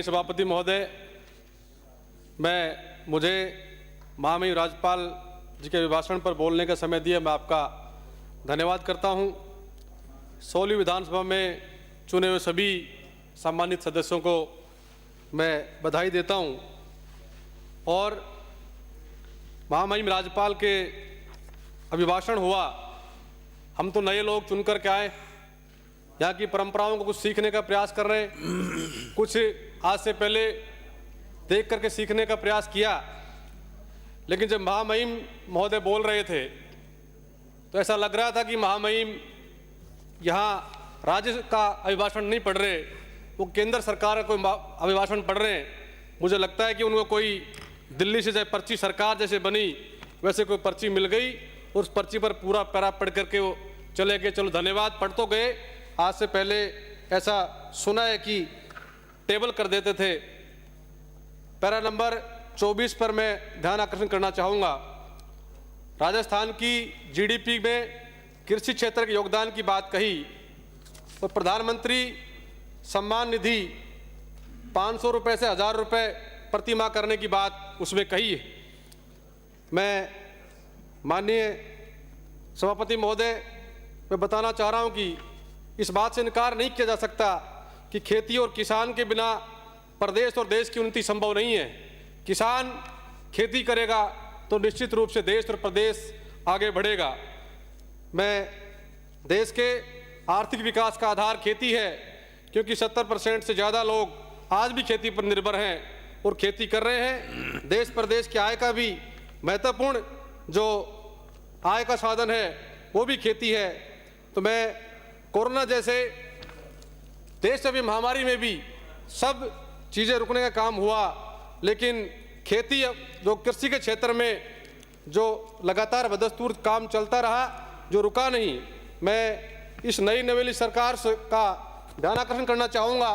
सभापति महोदय, मुझे महामहिम राज्यपाल जी के अभिभाषण पर बोलने का समय दिया, मैं आपका धन्यवाद करता हूं। 16वीं विधानसभा में चुने हुए सभी सम्मानित सदस्यों को मैं बधाई देता हूं और महामहिम राज्यपाल के अभिभाषण हुआ। हम तो नए लोग चुन कर के आए, यहाँ की परंपराओं को कुछ सीखने का प्रयास कर रहे हैं, कुछ आज से पहले देख करके सीखने का प्रयास किया, लेकिन जब महामहिम महोदय बोल रहे थे तो ऐसा लग रहा था कि महामहिम यहाँ राज्य का अभिभाषण नहीं पढ़ रहे, वो केंद्र सरकार का कोई अभिभाषण पढ़ रहे हैं। मुझे लगता है कि उनको कोई दिल्ली से जैसे पर्ची सरकार जैसे बनी वैसे कोई पर्ची मिल गई, उस पर्ची पर पूरा पैरा पढ़ करके वो चले गए। चलो धन्यवाद, पढ़ तो गए। आज से पहले ऐसा सुना है कि टेबल कर देते थे। पैरा नंबर 24 पर मैं ध्यान आकर्षण करना चाहूँगा। राजस्थान की जीडीपी में कृषि क्षेत्र के योगदान की बात कही और प्रधानमंत्री सम्मान निधि 500 रुपये से 1000 रुपये प्रति माह करने की बात उसमें कही है। मैं माननीय सभापति महोदय, मैं बताना चाह रहा हूँ कि इस बात से इनकार नहीं किया जा सकता कि खेती और किसान के बिना प्रदेश और देश की उन्नति संभव नहीं है। किसान खेती करेगा तो निश्चित रूप से देश और प्रदेश आगे बढ़ेगा। मैं देश के आर्थिक विकास का आधार खेती है, क्योंकि 70% से ज़्यादा लोग आज भी खेती पर निर्भर हैं और खेती कर रहे हैं। देश प्रदेश की आय का भी महत्वपूर्ण जो आय का साधन है वो भी खेती है। तो मैं कोरोना जैसे देशव्यापी महामारी में भी सब चीज़ें रुकने का काम हुआ, लेकिन खेती जो कृषि के क्षेत्र में जो लगातार बदस्तूर काम चलता रहा, जो रुका नहीं। मैं इस नई नवेली सरकार का ध्यान आकर्षण करना चाहूँगा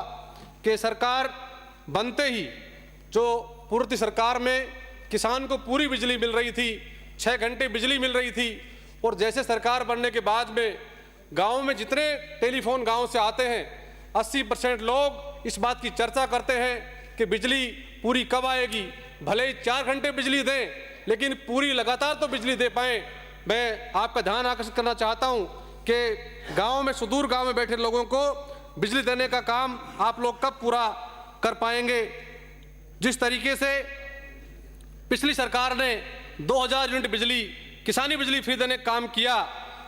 कि सरकार बनते ही जो पूर्व सरकार में किसान को पूरी बिजली मिल रही थी, 6 घंटे बिजली मिल रही थी, और जैसे सरकार बनने के बाद में गाँव में जितने टेलीफोन गाँव से आते हैं 80% लोग इस बात की चर्चा करते हैं कि बिजली पूरी कब आएगी। भले ही 4 घंटे बिजली दें, लेकिन पूरी लगातार तो बिजली दे पाएँ। मैं आपका ध्यान आकर्षित करना चाहता हूँ कि गाँव में, सुदूर गाँव में बैठे लोगों को बिजली देने का काम आप लोग कब पूरा कर पाएंगे। जिस तरीके से पिछली सरकार ने 2000 यूनिट बिजली, किसानी बिजली फ्री देने का काम किया,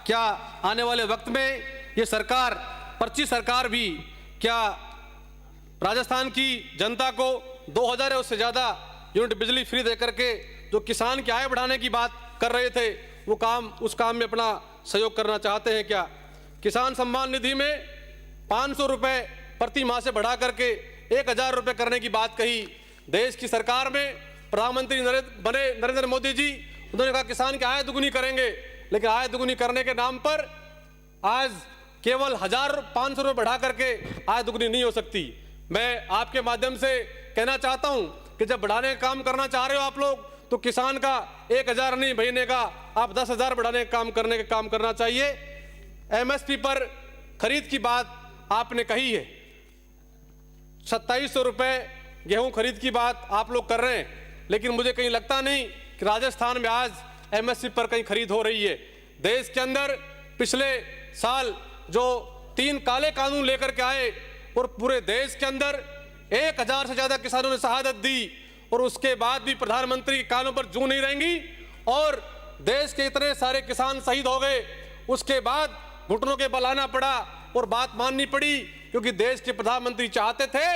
क्या आने वाले वक्त में ये सरकार, पर्ची सरकार भी, क्या राजस्थान की जनता को 2000 या उससे ज़्यादा यूनिट बिजली फ्री दे करके जो किसान की आय बढ़ाने की बात कर रहे थे वो काम, उस काम में अपना सहयोग करना चाहते हैं क्या? किसान सम्मान निधि में 500 रुपये प्रति माह से बढ़ा करके 1000 रुपये करने की बात कही। देश की सरकार में प्रधानमंत्री बने नरेंद्र मोदी जी, उन्होंने कहा किसान की आय दुगुनी करेंगे, लेकिन आय दुगुनी करने के नाम पर आज केवल 1500 रुपये बढ़ा करके आय दुगुनी नहीं हो सकती। मैं आपके माध्यम से कहना चाहता हूं कि जब बढ़ाने का काम करना चाह रहे हो आप लोग, तो किसान का 1000 नहीं महीने का, आप 10,000 बढ़ाने का काम करना चाहिए। एमएसपी पर खरीद की बात आपने कही है, 2700 रुपये गेहूं खरीद की बात आप लोग कर रहे हैं, लेकिन मुझे कहीं लगता नहीं कि राजस्थान में आज एमएसपी पर कहीं खरीद हो रही है। देश के अंदर पिछले साल जो 3 काले कानून लेकर के आए और पूरे देश के अंदर 1000 से ज़्यादा किसानों ने शहादत दी, और उसके बाद भी प्रधानमंत्री के कानों पर जूं नहीं रहेंगी और देश के इतने सारे किसान शहीद हो गए। उसके बाद घुटनों के बल आना पड़ा और बात माननी पड़ी, क्योंकि देश के प्रधानमंत्री चाहते थे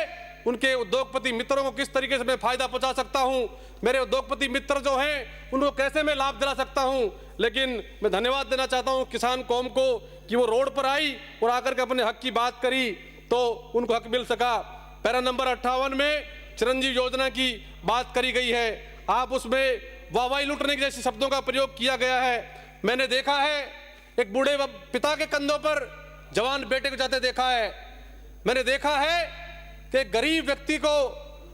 उनके उद्योगपति मित्रों को किस तरीके से मैं फायदा पहुंचा सकता हूं, मेरे उद्योगपति मित्र जो हैं उनको कैसे मैं लाभ दिला सकता हूं। लेकिन मैं धन्यवाद देना चाहता हूं किसान कौम को कि वो रोड पर आई और आकर के अपने हक की बात करी तो उनको हक मिल सका। पैरा नंबर 58 में चिरंजीव योजना की बात करी गई है, आप उसमें वाहवाही लूटने के जैसे शब्दों का प्रयोग किया गया है। मैंने देखा है एक बूढ़े पिता के कंधों पर जवान बेटे को जाते देखा है। मैंने देखा है कि गरीब व्यक्ति को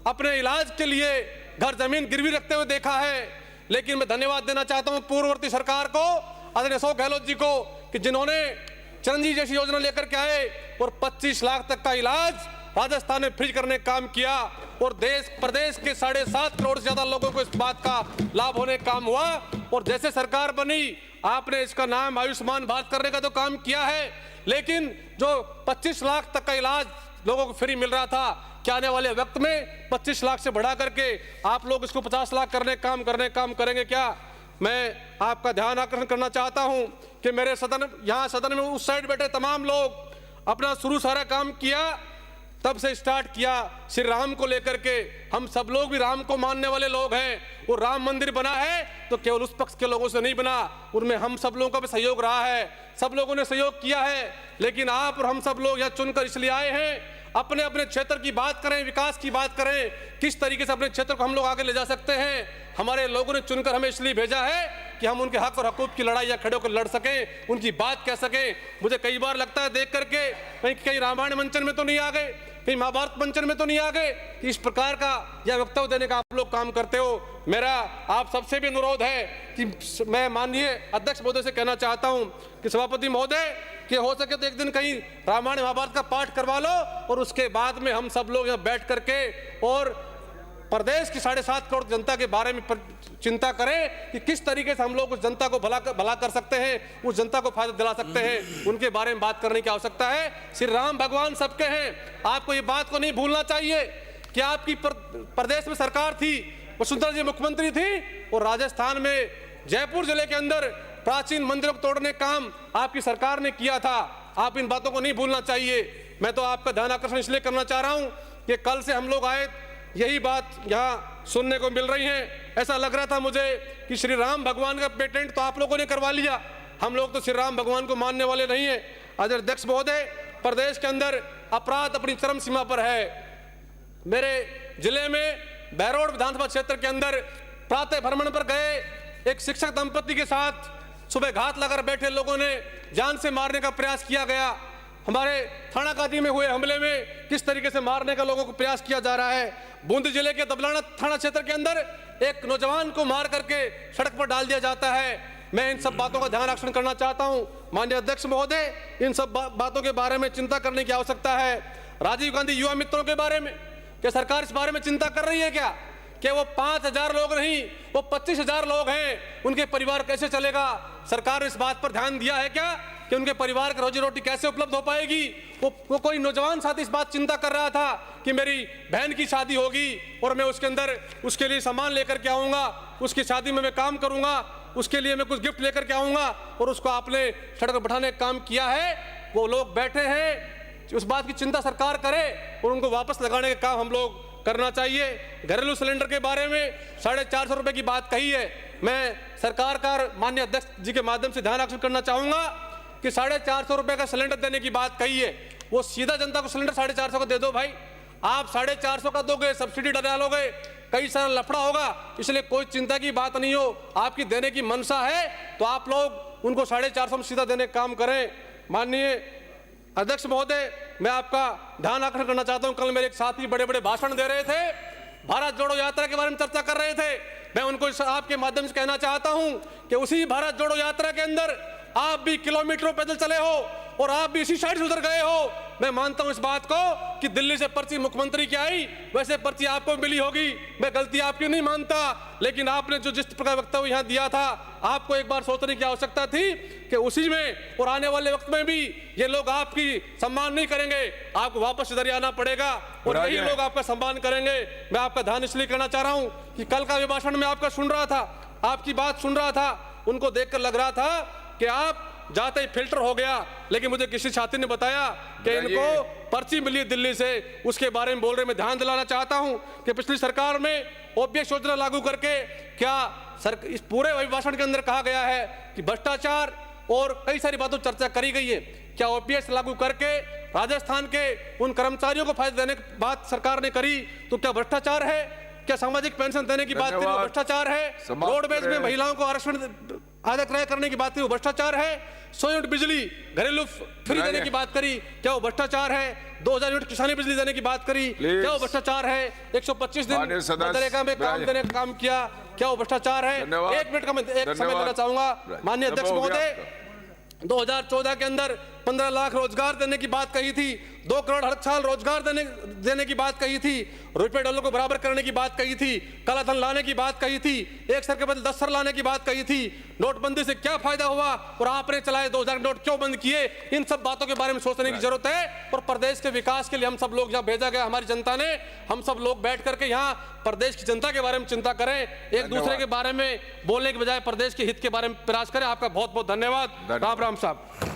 अपने इलाज के लिए घर जमीन गिरवी रखते हुए देखा है। लेकिन मैं धन्यवाद देना चाहता हूं पूर्ववर्ती सरकार को, आदरणीय अशोक गहलोत जी को, कि जिन्होंने चिरंजीव जैसी योजना लेकर के आए और 25 लाख तक का इलाज राजस्थान में फ्रीज करने का काम किया और देश प्रदेश के 7.5 करोड़ से ज्यादा लोगों को इस बात का लाभ होने का काम हुआ। और जैसे सरकार बनी आपने इसका नाम आयुष्मान भारत करने का तो काम किया है, लेकिन जो 25 लाख तक का इलाज लोगों को फ्री मिल रहा था, क्या आने वाले वक्त में 25 लाख से बढ़ा करके आप लोग इसको 50 लाख करने काम करेंगे क्या? मैं आपका ध्यान आकर्षण करना चाहता हूं कि मेरे सदन में उस साइड बैठे तमाम लोग अपना शुरू सारा काम किया, तब से स्टार्ट किया श्री राम को लेकर के। हम सब लोग भी राम को मानने वाले लोग हैं। वो राम मंदिर बना है तो केवल उस पक्ष के लोगों से नहीं बना, उनमें हम सब लोगों का भी सहयोग रहा है, सब लोगों ने सहयोग किया है। लेकिन आप और हम सब लोग यहाँ चुनकर इसलिए आए हैं, अपने अपने क्षेत्र की बात करें, विकास की बात करें, किस तरीके से अपने क्षेत्र को हम लोग आगे ले जा सकते हैं। हमारे लोगों ने चुनकर हमें इसलिए भेजा है कि हम उनके हक और हकूक की लड़ाई या खड़े होकर लड़ सकें, उनकी बात कह सकें। मुझे कई बार लगता है देख करके कहीं रामायण मंचन में तो नहीं आ गए, कहीं महाभारत मंचन में तो नहीं आ गए कि इस प्रकार का या वक्तव्य देने का आप लोग काम करते हो। मेरा आप सबसे भी अनुरोध है कि मैं माननीय अध्यक्ष महोदय से कहना चाहता हूं कि सभापति महोदय कि हो सके तो एक दिन कहीं रामायण महाभारत का पाठ करवा लो और उसके बाद में हम सब लोग यहाँ बैठ करके और प्रदेश की 7.5 करोड़ जनता के बारे में चिंता करें कि किस तरीके से हम लोग उस जनता को भला कर सकते हैं, उस जनता को फायदा दिला सकते हैं, उनके बारे में बात करने की आवश्यकता है। श्री राम भगवान सबके हैं। आपको ये बात को नहीं भूलना चाहिए कि आपकी प्रदेश में सरकार थी, वसुंधरा जी मुख्यमंत्री थी और राजस्थान में जयपुर जिले के अंदर प्राचीन मंदिरों को तोड़ने का काम आपकी सरकार ने किया था। आप इन बातों को नहीं भूलना चाहिए। मैं तो आपका ध्यान आकर्षण इसलिए करना चाह रहा हूं कि कल से हम लोग आए, यही बात यहाँ सुनने को मिल रही है। ऐसा लग रहा था मुझे कि श्री राम भगवान का पेटेंट तो आप लोगों ने करवा लिया, हम लोग तो श्री राम भगवान को मानने वाले नहीं है। अध्यक्ष महोदय, प्रदेश के अंदर अपराध अपनी चरम सीमा पर है। मेरे जिले में बहरोड विधानसभा क्षेत्र के अंदर प्रातः भ्रमण पर गए एक शिक्षक दंपति के साथ सुबह घात लगाकर बैठे लोगों ने जान से मारने का प्रयास किया गया। हमारे थाना कादी में हुए हमले में किस तरीके से मारने का लोगों को प्रयास किया जा रहा है। बूंदी जिले के दबलाना थाना क्षेत्र के अंदर एक नौजवान को मार करके सड़क पर डाल दिया जाता है। मैं इन सब बातों का ध्यान आकर्षण करना चाहता हूं माननीय अध्यक्ष महोदय, इन सब बातों के बारे में चिंता करने की आवश्यकता है। राजीव गांधी युवा मित्रों के बारे में क्या सरकार इस बारे में चिंता कर रही है क्या कि वो 5,000 लोग नहीं, वो 25,000 लोग हैं, उनके परिवार कैसे चलेगा? सरकार ने इस बात पर ध्यान दिया है क्या कि उनके परिवार को रोजी रोटी कैसे उपलब्ध हो पाएगी? वो कोई नौजवान साथी इस बात चिंता कर रहा था कि मेरी बहन की शादी होगी और मैं उसके अंदर उसके लिए सामान लेकर के आऊँगा, उसकी शादी में मैं काम करूँगा, उसके लिए मैं कुछ गिफ्ट लेकर के आऊँगा, और उसको आपने सड़क पर बैठाने का काम किया है। वो लोग बैठे हैं, उस बात की चिंता सरकार करे और उनको वापस लगाने का काम हम लोग करना चाहिए। घरेलू सिलेंडर के बारे में 450 रुपए की बात कही है। मैं सरकार का माननीय अध्यक्ष जी के माध्यम से ध्यान आकर्षण करना चाहूंगा कि 450 रुपए का सिलेंडर देने की बात कही है, वो सीधा जनता को सिलेंडर 450 का दे दो भाई। आप 450 का दोगे, सब्सिडी डालोगे, कई सारा लफड़ा होगा, इसलिए कोई चिंता की बात नहीं हो। आपकी देने की मनसा है तो आप लोग उनको 450 में सीधा देने का काम करें। माननीय अध्यक्ष महोदय, मैं आपका ध्यान आकर्षण करना चाहता हूं, कल मेरे एक साथी बड़े बड़े भाषण दे रहे थे, भारत जोड़ो यात्रा के बारे में चर्चा कर रहे थे। मैं उनको आपके माध्यम से कहना चाहता हूं कि उसी भारत जोड़ो यात्रा के अंदर आप भी किलोमीटरों पैदल चले हो और आप भी इसी साइड से उधर गए हो। मैं मानता हूं इस बात को कि दिल्ली से पर्ची मुख्यमंत्री की आई, वैसे पर्ची आपको मिली होगी, मैं गलती आपकी नहीं मानता, लेकिन आपने जो जिस प्रकार वक्तव्य यहाँ दिया था, आपको एक बार सोचने की आवश्यकता थी कि उसी में और आने वाले वक्त में भी ये लोग आपकी सम्मान नहीं करेंगे, आपको वापस इधर आना पड़ेगा और यही लोग आपका सम्मान करेंगे। मैं आपका ध्यान इसलिए करना चाह रहा हूं कि कल का अभिभाषण में आपका सुन रहा था, आपकी बात सुन रहा था, उनको देखकर लग रहा था कि आप जाते ही फिल्टर हो गया, लेकिन मुझे किसी छात्री ने बताया कि इनको पर्ची मिली दिल्ली से, उसके बारे में बोल रहे। मैं ध्यान दिलाना चाहता हूं कि पिछली सरकार में ओपीएस योजना लागू करके क्या इस पूरे अभिभाषण के अंदर कहा गया है कि भ्रष्टाचार और कई सारी बातों चर्चा करी गई है। क्या ओपीएस लागू करके राजस्थान के उन कर्मचारियों को फायदा देने की बात सरकार ने करी तो क्या भ्रष्टाचार है? क्या सामाजिक पेंशन देने की बात करी वो भ्रष्टाचार है? रोडवेज में महिलाओं को आरक्षण आधा किराया करने की बात करी वो भ्रष्टाचार है? 100 यूनिट बिजली घरेलू फ्री देने की बात करी, क्या वो भ्रष्टाचार है? 2000 यूनिट किसानी बिजली देने की बात करी, क्या वो भ्रष्टाचार है? 125 दिन मनरेगा में काम देने का काम किया, क्या वो भ्रष्टाचार है? एक मिनट का मैं एक समय लेना चाहूंगा माननीय अध्यक्ष महोदय। 2014 के अंदर 15 लाख रोजगार देने की बात कही थी, 2 करोड़ हर साल रोजगार देने की बात कही थी, रुपए डॉलर को बराबर करने की बात कही थी, काला धन लाने की बात कही थी, 1 सर के बदले 10 सर लाने की बात कही थी। नोटबंदी से क्या फायदा हुआ और आपने चलाए 2000 नोट क्यों बंद किए? इन सब बातों के बारे में सोचने की जरूरत है। और प्रदेश के विकास के लिए हम सब लोग यहाँ भेजा गया, हमारी जनता ने, हम सब लोग बैठ करके यहाँ प्रदेश की जनता के बारे में चिंता करें, एक दूसरे के बारे में बोलने के बजाय प्रदेश के हित के बारे में प्रयास करें। आपका बहुत बहुत धन्यवाद। राम राम साहब।